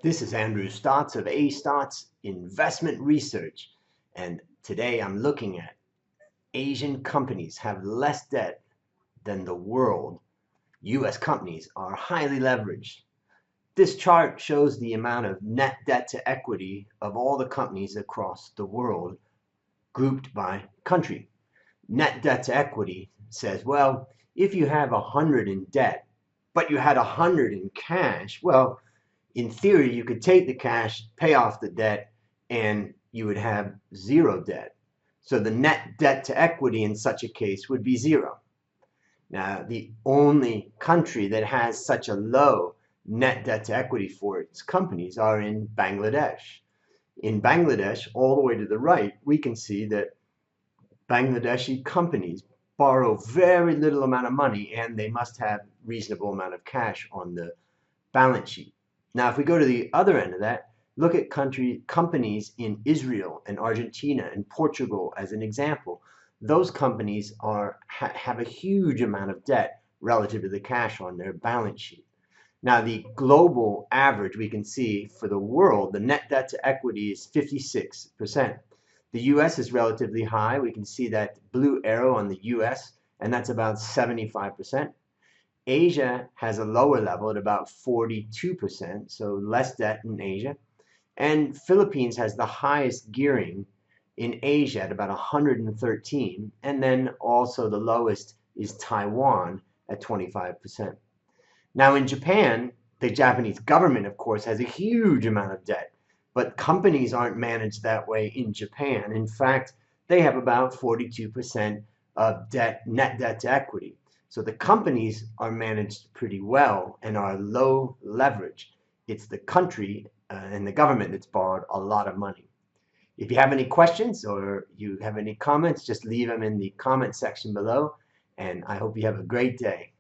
This is Andrew Stotz of Stotz Investment Research, and today I'm looking at Asian companies have less debt than the world. U.S. companies are highly leveraged. This chart shows the amount of net debt to equity of all the companies across the world grouped by country. Net debt to equity says, well, if you have 100 in debt, but you had 100 in cash, well, in theory, you could take the cash, pay off the debt, and you would have zero debt. So the net debt to equity in such a case would be zero. Now, the only country that has such a low net debt to equity for its companies are in Bangladesh. In Bangladesh, all the way to the right, we can see that Bangladeshi companies borrow very little amount of money, and they must have reasonable amount of cash on the balance sheet. Now, if we go to the other end of that, look at companies in Israel and Argentina and Portugal as an example. Those companies have a huge amount of debt relative to the cash on their balance sheet. Now, the global average we can see for the world, the net debt to equity is 56%. The US is relatively high. We can see that blue arrow on the US, and that's about 75%. Asia has a lower level at about 42%, so less debt in Asia. And Philippines has the highest gearing in Asia at about 113, and then also the lowest is Taiwan at 25%. Now in Japan, the Japanese government, of course, has a huge amount of debt, but companies aren't managed that way in Japan. In fact, they have about 42% of net debt to equity. So the companies are managed pretty well and are low leverage. It's the country and the government that's borrowed a lot of money. If you have any questions or you have any comments, just leave them in the comment section below, and I hope you have a great day.